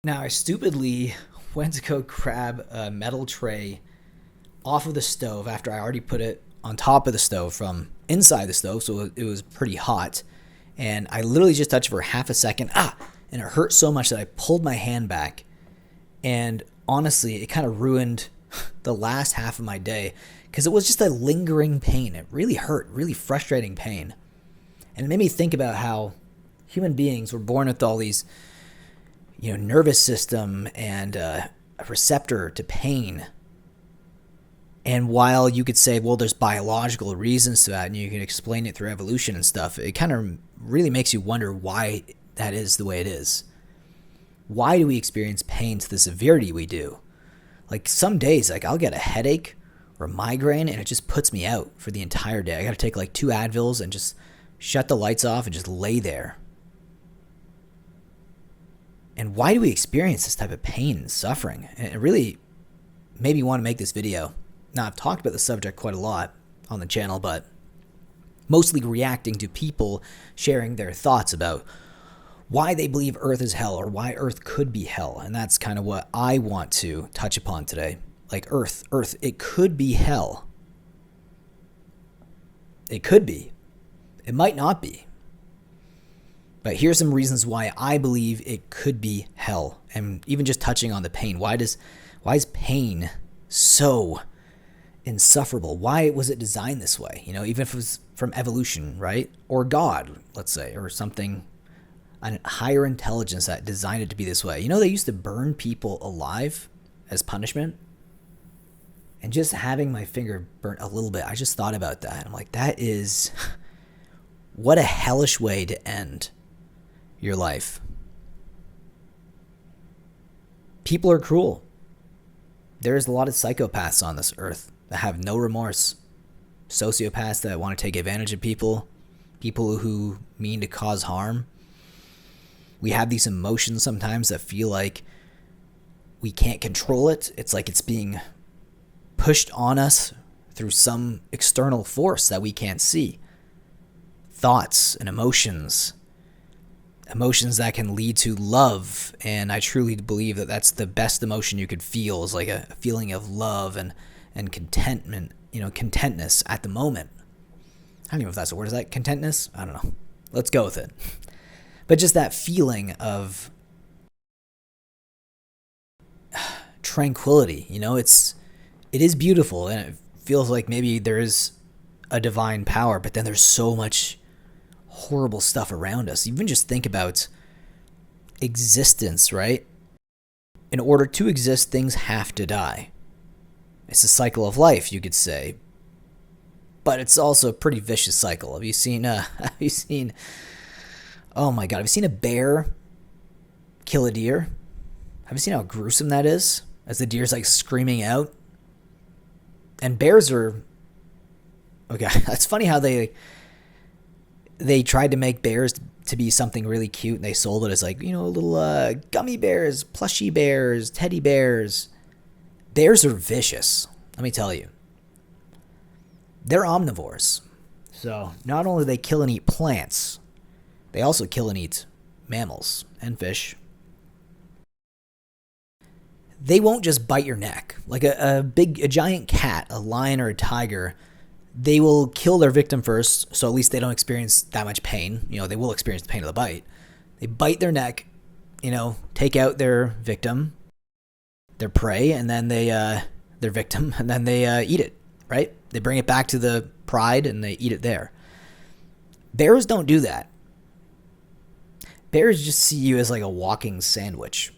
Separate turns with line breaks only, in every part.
Now, I stupidly went to go grab a metal tray off of the stove after I already put it on top of the stove from inside the stove, so it was pretty hot. And I literally just touched it for half a second. And it hurt so much that I pulled my hand back. And honestly, it kind of ruined the last half of my day because it was just a lingering pain. It really hurt, really frustrating pain. And it made me think about how human beings were born with all these, nervous system and a receptor to pain. And while you could say, well, there's biological reasons to that and you can explain it through evolution and stuff, it kind of really makes you wonder why that is the way it is. Why do we experience pain to the severity we do? Like some days, I'll get a headache or a migraine and it just puts me out for the entire day. I got to take 2 Advils and just shut the lights off and just lay there. And why do we experience this type of pain and suffering? And it really made me want to make this video. Now, I've talked about the subject quite a lot on the channel, but mostly reacting to people sharing their thoughts about why they believe Earth is hell or why Earth could be hell. And that's kind of what I want to touch upon today. Like Earth, it could be hell. It could be. It might not be. But here's some reasons why I believe it could be hell. And even just touching on the pain. Why is pain so insufferable? Why was it designed this way? Even if it was from evolution, right? Or God, let's say, or something, a higher intelligence that designed it to be this way. They used to burn people alive as punishment. And just having my finger burnt a little bit, I just thought about that. I'm like, that is, what a hellish way to end your life. People are cruel. There's a lot of psychopaths on this earth that have no remorse. Sociopaths that want to take advantage of people. People who mean to cause harm. We have these emotions sometimes that feel like we can't control it. It's like it's being pushed on us through some external force that we can't see. Thoughts and emotions that can lead to love. And I truly believe that that's the best emotion you could feel, is like a feeling of love and contentment, contentness at the moment. I don't even know if that's a word. Is that contentness? I don't know. Let's go with it. But just that feeling of tranquility, it is beautiful and it feels like maybe there is a divine power, but then there's so much horrible stuff around us. Even just think about existence, right? In order to exist, things have to die. It's a cycle of life, you could say. But it's also a pretty vicious cycle. Have you seen oh my God, have you seen a bear kill a deer? Have you seen how gruesome that is? As the deer's screaming out. And bears are, okay, that's funny how they tried to make bears to be something really cute, and they sold it as little gummy bears, plushy bears, teddy bears. Bears are vicious, let me tell you. They're omnivores. So not only do they kill and eat plants, they also kill and eat mammals and fish. They won't just bite your neck. Like a giant cat, a lion or a tiger, they will kill their victim first, so at least they don't experience that much pain. They will experience the pain of the bite. They bite their neck, take out their victim, their prey, and then their victim, and then they eat it, right? They bring it back to the pride and they eat it there. Bears don't do that. Bears just see you as like a walking sandwich.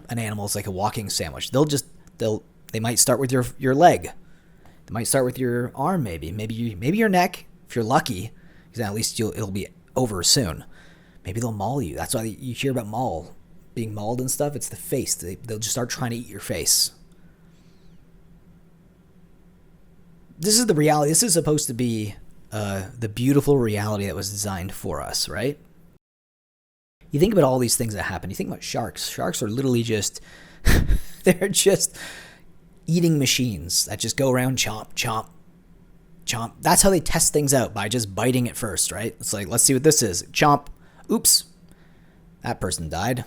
An animal's like a walking sandwich. They might start with your leg. They might start with your arm, maybe your neck if you're lucky, because at least it'll be over soon. Maybe they'll maul you. That's why you hear about being mauled and stuff. It's the face. They'll just start trying to eat your face. This is the reality. This is supposed to be the beautiful reality that was designed for us, right? You think about all these things that happen. You think about sharks. Sharks are literally just, they're just eating machines that just go around chomp, chomp, chomp. That's how they test things out, by just biting it first, right? It's like, let's see what this is. Chomp. Oops. That person died.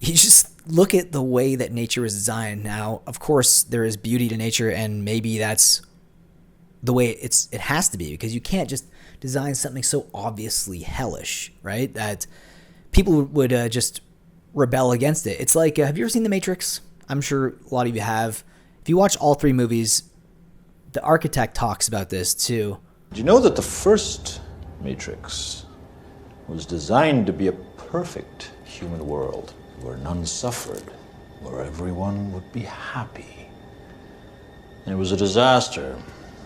You just look at the way that nature is designed. Now, of course, there is beauty to nature, and maybe that's the way it has to be, because you can't just design something so obviously hellish, right? That people would just rebel against it. It's like, have you ever seen The Matrix? I'm sure a lot of you have. If you watch all 3 movies, the architect talks about this too.
Do you know that the first Matrix was designed to be a perfect human world where none suffered, where everyone would be happy? And it was a disaster.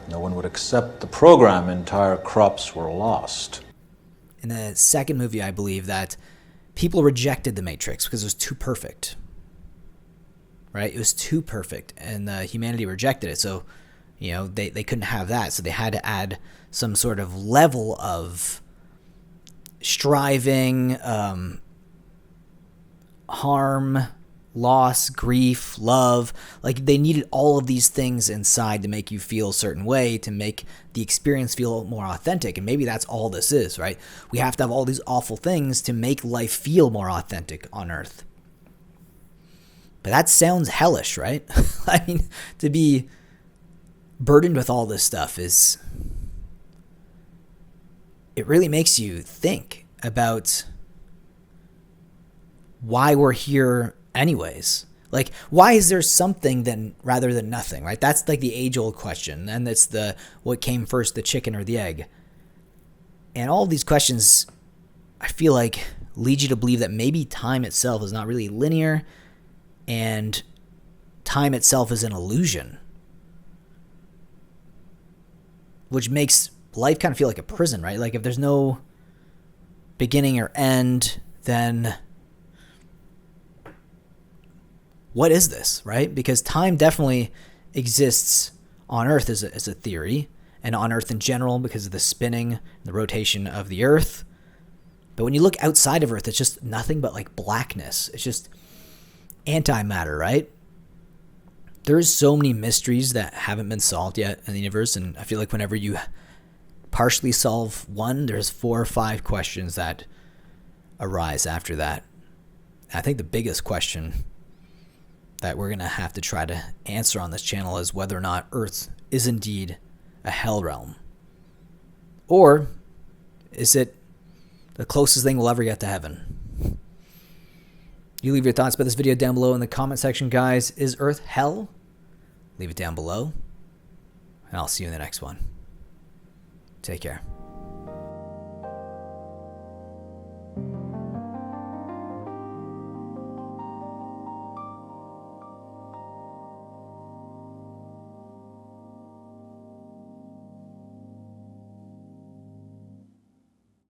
No one would accept the program. Entire crops were lost.
In the second movie, I believe that people rejected the Matrix because it was too perfect. Right? It was too perfect, and humanity rejected it. So, they couldn't have that. So they had to add some sort of level of striving, harm, loss, grief, love. Like, they needed all of these things inside to make you feel a certain way, to make the experience feel more authentic. And maybe that's all this is, right? We have to have all these awful things to make life feel more authentic on Earth. But that sounds hellish, right? I mean, to be burdened with all this stuff it really makes you think about why we're here anyways. Like, why is there something then rather than nothing, right? That's like the age-old question. And it's what came first, the chicken or the egg? And all of these questions, I feel like, lead you to believe that maybe time itself is not really linear, and time itself is an illusion, which makes life kind of feel like a prison, right? Like, if there's no beginning or end, then what is this, right? Because time definitely exists on Earth as a theory, and on Earth in general because of the spinning and the rotation of the Earth. But when you look outside of Earth, it's just nothing but like blackness. It's just antimatter, right? There's so many mysteries that haven't been solved yet in the universe, and I feel like whenever you partially solve one, there's 4 or 5 questions that arise after that. I think the biggest question that we're going to have to try to answer on this channel is whether or not Earth is indeed a hell realm. Or is it the closest thing we'll ever get to heaven? You leave your thoughts about this video down below in the comment section, guys. Is Earth hell? Leave it down below, and I'll see you in the next one. Take care.